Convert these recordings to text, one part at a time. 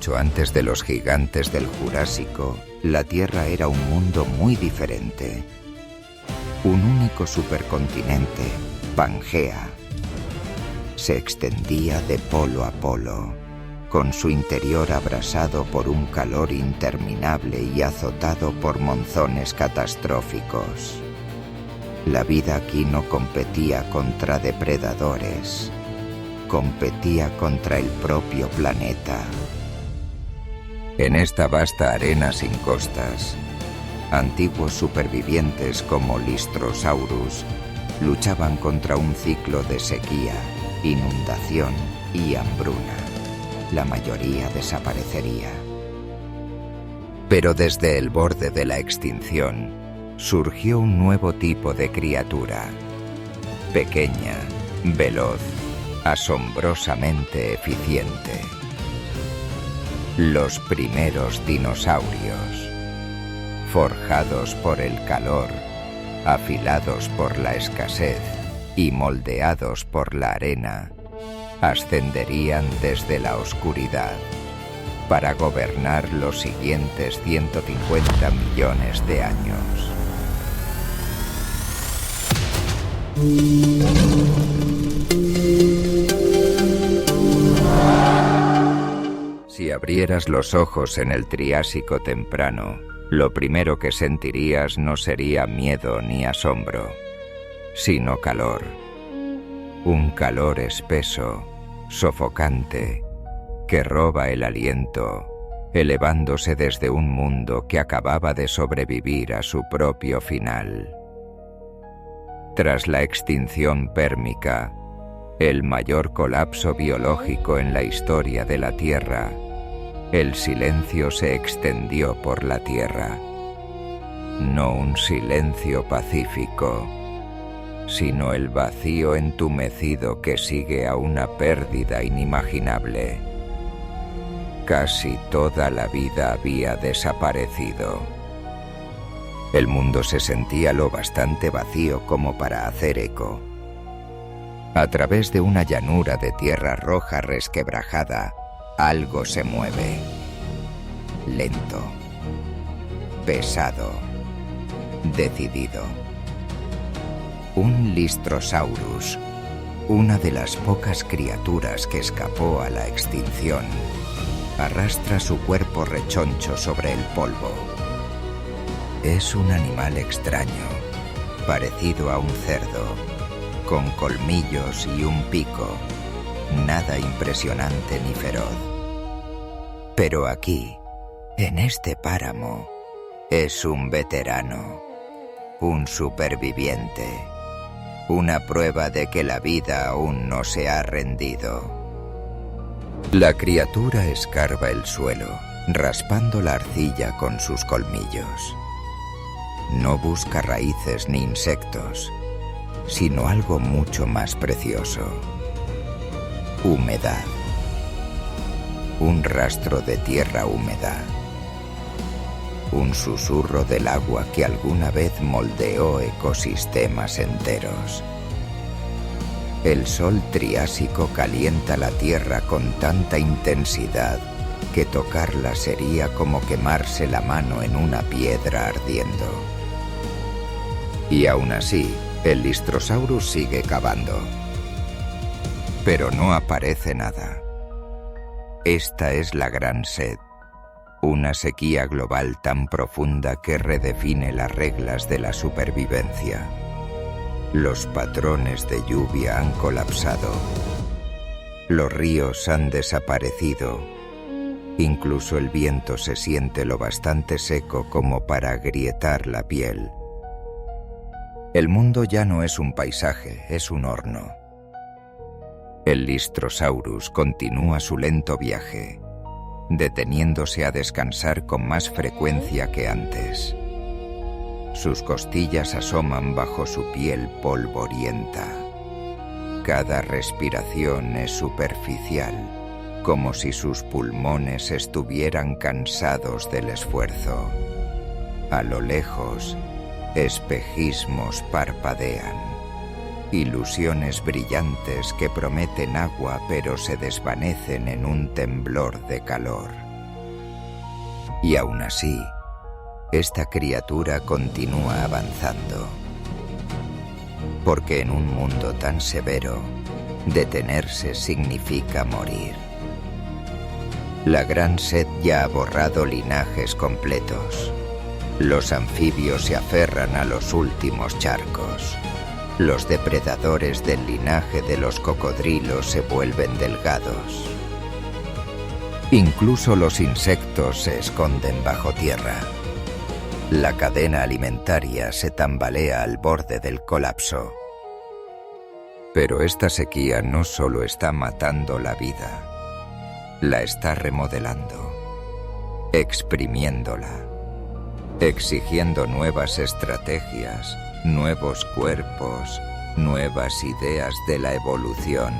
Mucho antes de los gigantes del Jurásico, la Tierra era un mundo muy diferente. Un único supercontinente, Pangea, se extendía de polo a polo, con su interior abrasado por un calor interminable y azotado por monzones catastróficos. La vida aquí no competía contra depredadores, competía contra el propio planeta. En esta vasta arena sin costas, antiguos supervivientes como Lystrosaurus luchaban contra un ciclo de sequía, inundación y hambruna. La mayoría desaparecería. Pero desde el borde de la extinción surgió un nuevo tipo de criatura, pequeña, veloz, asombrosamente eficiente. Los primeros dinosaurios, forjados por el calor, afilados por la escasez y moldeados por la arena, ascenderían desde la oscuridad para gobernar los siguientes 150 millones de años. Si abrieras los ojos en el Triásico temprano, lo primero que sentirías no sería miedo ni asombro, sino calor. Un calor espeso, sofocante, que roba el aliento, elevándose desde un mundo que acababa de sobrevivir a su propio final. Tras la extinción pérmica, el mayor colapso biológico en la historia de la Tierra, el silencio se extendió por la Tierra. No un silencio pacífico, sino el vacío entumecido que sigue a una pérdida inimaginable. Casi toda la vida había desaparecido. El mundo se sentía lo bastante vacío como para hacer eco. A través de una llanura de tierra roja resquebrajada, algo se mueve. Lento, pesado, decidido. Un Lystrosaurus, una de las pocas criaturas que escapó a la extinción, arrastra su cuerpo rechoncho sobre el polvo. Es un animal extraño, parecido a un cerdo, con colmillos y un pico, nada impresionante ni feroz. Pero aquí, en este páramo, es un veterano, un superviviente, una prueba de que la vida aún no se ha rendido. La criatura escarba el suelo, raspando la arcilla con sus colmillos. No busca raíces ni insectos, sino algo mucho más precioso. Humedad. Un rastro de tierra húmeda. Un susurro del agua que alguna vez moldeó ecosistemas enteros. El sol triásico calienta la tierra con tanta intensidad que tocarla sería como quemarse la mano en una piedra ardiendo. Y aún así, el Lystrosaurus sigue cavando. Pero no aparece nada. Esta es la gran sed. Una sequía global tan profunda que redefine las reglas de la supervivencia. Los patrones de lluvia han colapsado. Los ríos han desaparecido. Incluso el viento se siente lo bastante seco como para agrietar la piel. El mundo ya no es un paisaje, es un horno. El Lystrosaurus continúa su lento viaje, deteniéndose a descansar con más frecuencia que antes. Sus costillas asoman bajo su piel polvorienta. Cada respiración es superficial, como si sus pulmones estuvieran cansados del esfuerzo. A lo lejos, espejismos parpadean, ilusiones brillantes que prometen agua pero se desvanecen en un temblor de calor. Y aún así, esta criatura continúa avanzando. Porque en un mundo tan severo, detenerse significa morir. La gran sed ya ha borrado linajes completos. Los anfibios se aferran a los últimos charcos. Los depredadores del linaje de los cocodrilos se vuelven delgados. Incluso los insectos se esconden bajo tierra. La cadena alimentaria se tambalea al borde del colapso. Pero esta sequía no solo está matando la vida, la está remodelando, exprimiéndola, exigiendo nuevas estrategias, nuevos cuerpos, nuevas ideas de la evolución.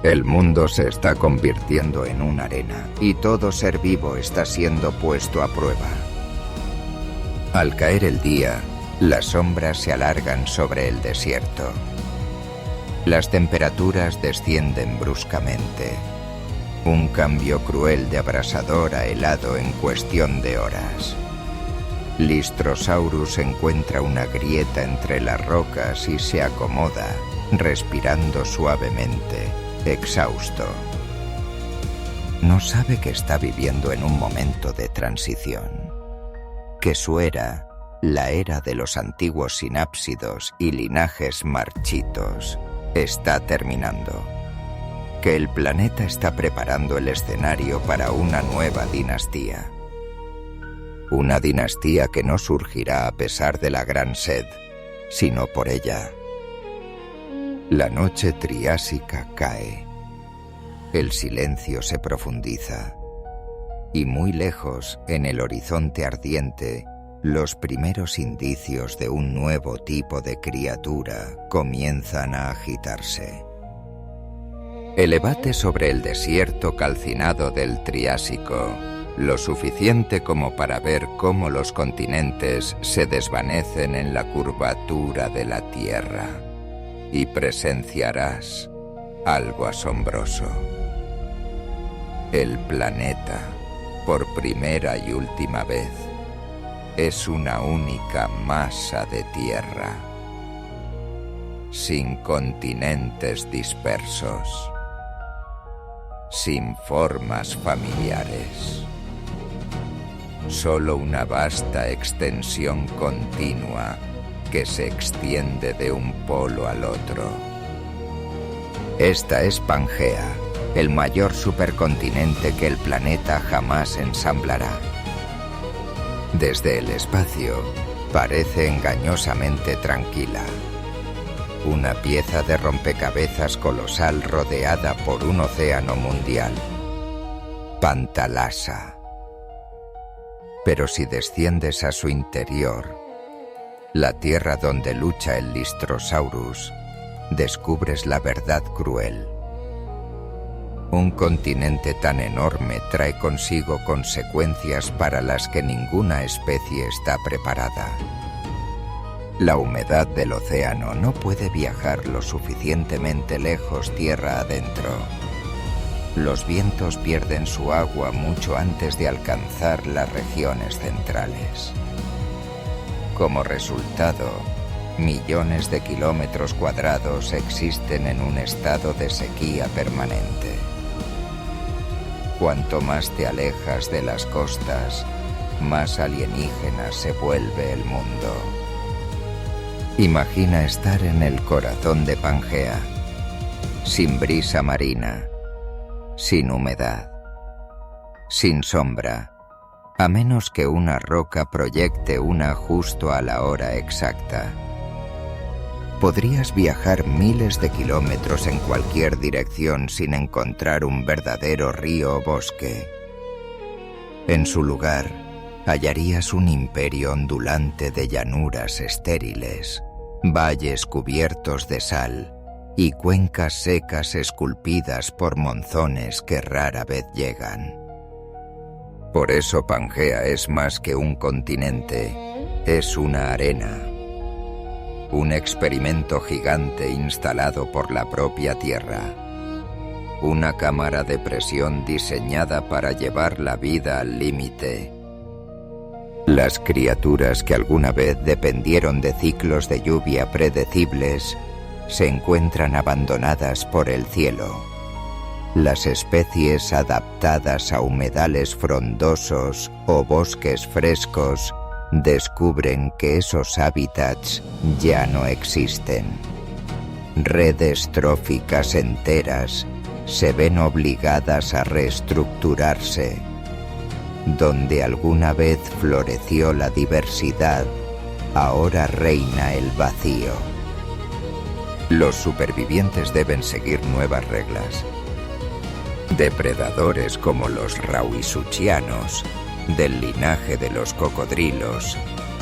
El mundo se está convirtiendo en una arena y todo ser vivo está siendo puesto a prueba. Al caer el día, las sombras se alargan sobre el desierto. Las temperaturas descienden bruscamente. Un cambio cruel de abrasador a helado en cuestión de horas. Lystrosaurus encuentra una grieta entre las rocas y se acomoda, respirando suavemente, exhausto. No sabe que está viviendo en un momento de transición. Que su era, la era de los antiguos sinápsidos y linajes marchitos, está terminando. Que el planeta está preparando el escenario para una nueva dinastía. Una dinastía que no surgirá a pesar de la gran sed, sino por ella. La noche triásica cae. El silencio se profundiza. Y muy lejos, en el horizonte ardiente, los primeros indicios de un nuevo tipo de criatura comienzan a agitarse. Elevate sobre el desierto calcinado del Triásico, lo suficiente como para ver cómo los continentes se desvanecen en la curvatura de la Tierra, y presenciarás algo asombroso. El planeta, por primera y última vez, es una única masa de tierra, sin continentes dispersos, sin formas familiares, solo una vasta extensión continua que se extiende de un polo al otro. Esta es Pangea, el mayor supercontinente que el planeta jamás ensamblará. Desde el espacio, parece engañosamente tranquila. Una pieza de rompecabezas colosal rodeada por un océano mundial. Pantalasa. Pero si desciendes a su interior, la tierra donde lucha el Lystrosaurus, descubres la verdad cruel. Un continente tan enorme trae consigo consecuencias para las que ninguna especie está preparada. La humedad del océano no puede viajar lo suficientemente lejos tierra adentro. Los vientos pierden su agua mucho antes de alcanzar las regiones centrales. Como resultado, millones de kilómetros cuadrados existen en un estado de sequía permanente. Cuanto más te alejas de las costas, más alienígena se vuelve el mundo. Imagina estar en el corazón de Pangea, sin brisa marina, sin humedad, sin sombra, a menos que una roca proyecte una justo a la hora exacta. Podrías viajar miles de kilómetros en cualquier dirección sin encontrar un verdadero río o bosque. En su lugar, hallarías un imperio ondulante de llanuras estériles, valles cubiertos de sal y cuencas secas esculpidas por monzones que rara vez llegan. Por eso Pangea es más que un continente, es una arena. Un experimento gigante instalado por la propia Tierra. una cámara de presión diseñada para llevar la vida al límite. Las criaturas que alguna vez dependieron de ciclos de lluvia predecibles se encuentran abandonadas por el cielo. Las especies adaptadas a humedales frondosos o bosques frescos descubren que esos hábitats ya no existen. Redes tróficas enteras se ven obligadas a reestructurarse. Donde alguna vez floreció la diversidad, ahora reina el vacío. Los supervivientes deben seguir nuevas reglas. Depredadores como los rauisuchianos, del linaje de los cocodrilos,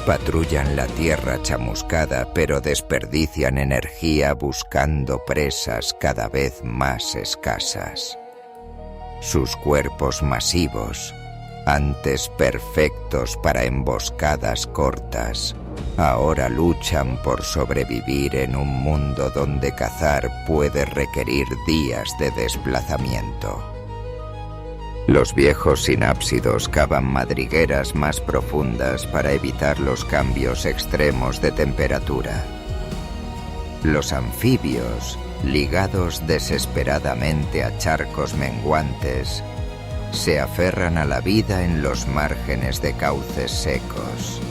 patrullan la tierra chamuscada pero desperdician energía buscando presas cada vez más escasas. Sus cuerpos masivos, antes perfectos para emboscadas cortas, ahora luchan por sobrevivir en un mundo donde cazar puede requerir días de desplazamiento. Los viejos sinápsidos cavan madrigueras más profundas para evitar los cambios extremos de temperatura. Los anfibios, ligados desesperadamente a charcos menguantes, se aferran a la vida en los márgenes de cauces secos.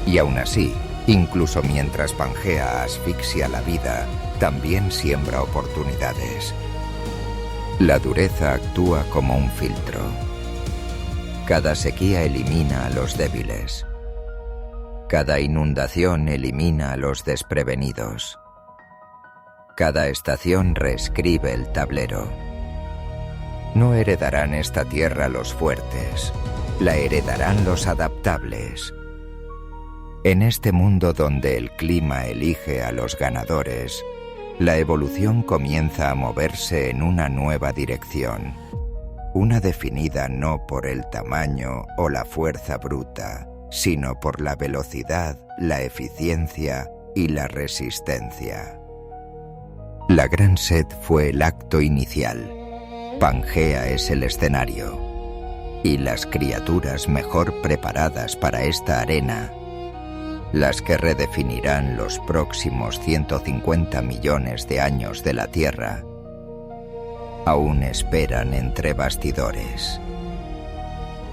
Y aún así, incluso mientras Pangea asfixia la vida, también siembra oportunidades. La dureza actúa como un filtro. Cada sequía elimina a los débiles. Cada inundación elimina a los desprevenidos. Cada estación reescribe el tablero. No heredarán esta tierra los fuertes, la heredarán los adaptables. En este mundo donde el clima elige a los ganadores, la evolución comienza a moverse en una nueva dirección, una definida no por el tamaño o la fuerza bruta, sino por la velocidad, la eficiencia y la resistencia. La gran sed fue el acto inicial. Pangea es el escenario, y las criaturas mejor preparadas para esta arena, las que redefinirán los próximos 150 millones de años de la Tierra, aún esperan entre bastidores.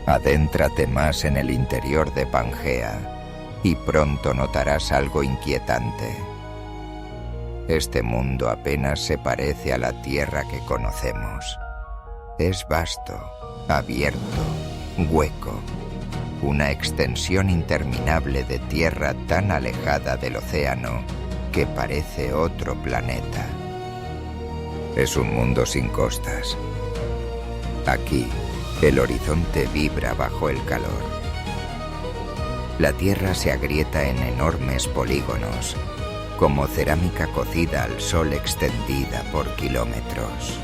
Adéntrate más en el interior de Pangea y pronto notarás algo inquietante. Este mundo apenas se parece a la Tierra que conocemos. Es vasto, abierto, hueco, una extensión interminable de tierra tan alejada del océano que parece otro planeta. Es un mundo sin costas. Aquí, el horizonte vibra bajo el calor. La tierra se agrieta en enormes polígonos, como cerámica cocida al sol extendida por kilómetros.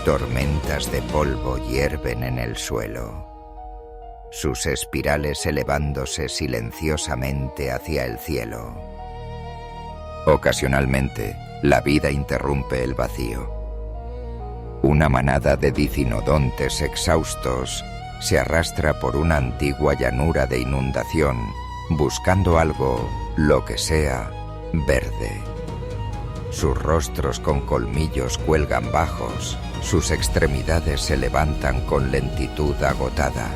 Tormentas de polvo hierven en el suelo, sus espirales elevándose silenciosamente hacia el cielo. Ocasionalmente, la vida interrumpe el vacío. Una manada de dicinodontes exhaustos se arrastra por una antigua llanura de inundación, buscando algo, lo que sea, verde. Sus rostros con colmillos cuelgan bajos, sus extremidades se levantan con lentitud agotada.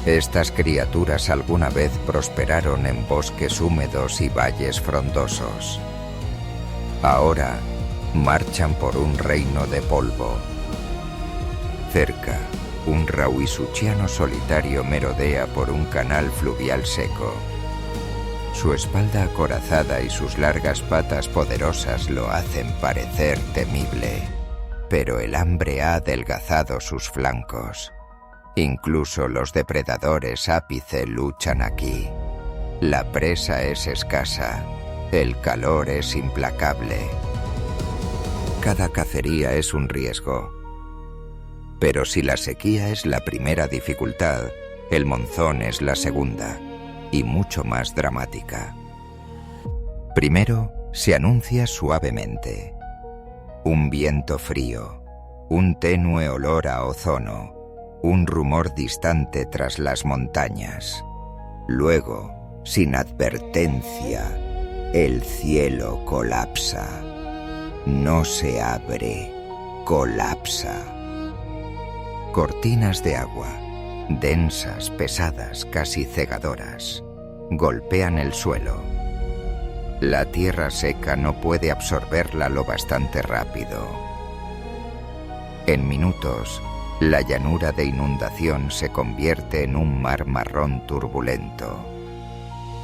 Estas criaturas alguna vez prosperaron en bosques húmedos y valles frondosos. Ahora marchan por un reino de polvo. Cerca, un rauisuchiano solitario merodea por un canal fluvial seco. Su espalda acorazada y sus largas patas poderosas lo hacen parecer temible, pero el hambre ha adelgazado sus flancos. Incluso los depredadores ápice luchan aquí. La presa es escasa, el calor es implacable. Cada cacería es un riesgo. Pero si la sequía es la primera dificultad, el monzón es la segunda, y mucho más dramática. Primero, se anuncia suavemente. Un viento frío, un tenue olor a ozono, un rumor distante tras las montañas. Luego, sin advertencia, el cielo colapsa. No se abre, colapsa. Cortinas de agua, densas, pesadas, casi cegadoras, golpean el suelo. La tierra seca no puede absorberla lo bastante rápido. En minutos, la llanura de inundación se convierte en un mar marrón turbulento.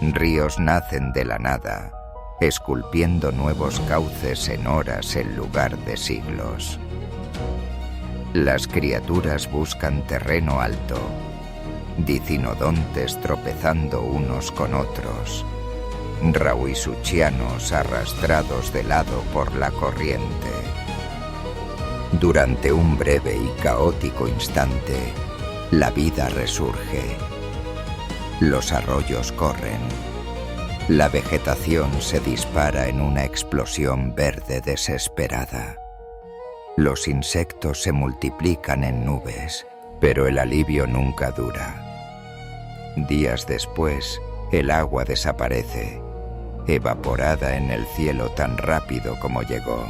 Ríos nacen de la nada, esculpiendo nuevos cauces en horas en lugar de siglos. Las criaturas buscan terreno alto, dicinodontes tropezando unos con otros, rauisuchianos arrastrados de lado por la corriente. Durante un breve y caótico instante, la vida resurge. Los arroyos corren. La vegetación se dispara en una explosión verde desesperada. Los insectos se multiplican en nubes, pero el alivio nunca dura. Días después, el agua desaparece, evaporada en el cielo tan rápido como llegó.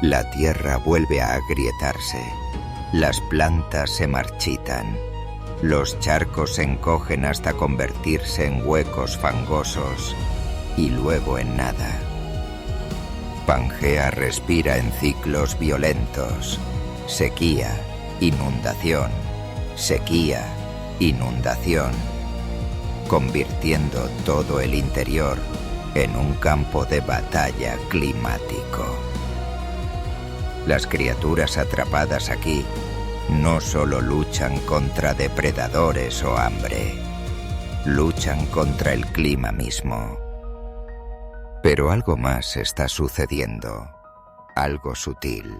La tierra vuelve a agrietarse, las plantas se marchitan, los charcos se encogen hasta convertirse en huecos fangosos y luego en nada. Pangea respira en ciclos violentos, sequía, inundación, sequía, inundación, convirtiendo todo el interior en un campo de batalla climático. Las criaturas atrapadas aquí no solo luchan contra depredadores o hambre, luchan contra el clima mismo. Pero algo más está sucediendo, algo sutil.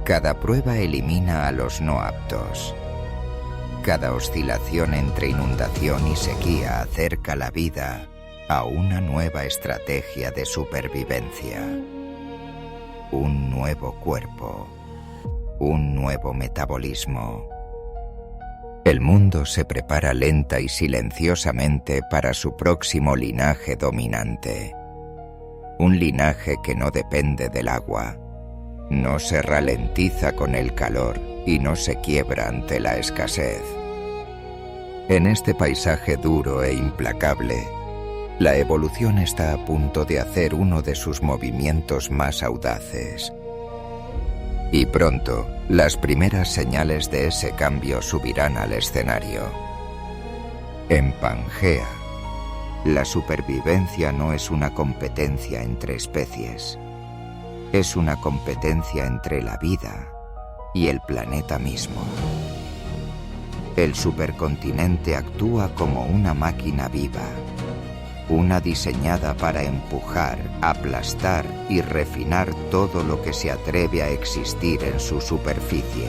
Cada prueba elimina a los no aptos. Cada oscilación entre inundación y sequía acerca la vida a una nueva estrategia de supervivencia. Un nuevo cuerpo, un nuevo metabolismo. El mundo se prepara lenta y silenciosamente para su próximo linaje dominante. Un linaje que no depende del agua, no se ralentiza con el calor y no se quiebra ante la escasez. En este paisaje duro e implacable, la evolución está a punto de hacer uno de sus movimientos más audaces. Y pronto, las primeras señales de ese cambio subirán al escenario. En Pangea, la supervivencia no es una competencia entre especies, es una competencia entre la vida y el planeta mismo. El supercontinente actúa como una máquina viva, una diseñada para empujar, aplastar y refinar todo lo que se atreve a existir en su superficie.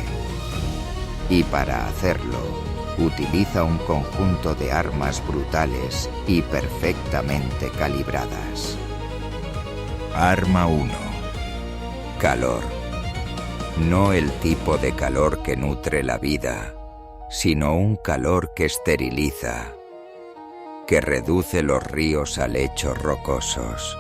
Y para hacerlo, utiliza un conjunto de armas brutales y perfectamente calibradas. Arma 1. Calor. No el tipo de calor que nutre la vida, sino un calor que esteriliza, que reduce los ríos a lechos rocosos,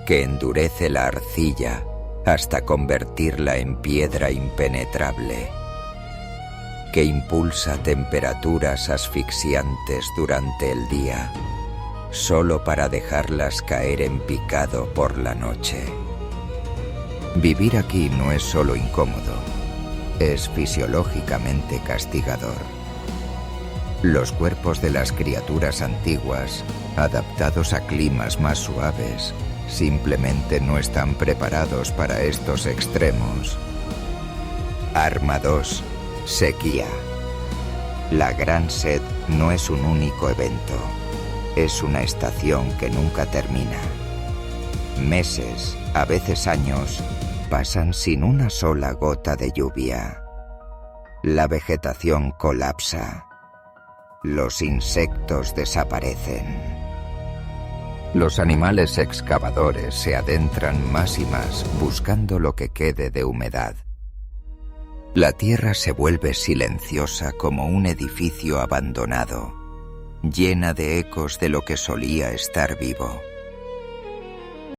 que endurece la arcilla hasta convertirla en piedra impenetrable, que impulsa temperaturas asfixiantes durante el día, solo para dejarlas caer en picado por la noche. Vivir aquí no es solo incómodo, es fisiológicamente castigador. Los cuerpos de las criaturas antiguas, adaptados a climas más suaves, simplemente no están preparados para estos extremos. Arma 2. Sequía. La gran sed no es un único evento, es una estación que nunca termina. Meses, a veces años, pasan sin una sola gota de lluvia. La vegetación colapsa. Los insectos desaparecen. Los animales excavadores se adentran más y más buscando lo que quede de humedad. La tierra se vuelve silenciosa como un edificio abandonado, llena de ecos de lo que solía estar vivo.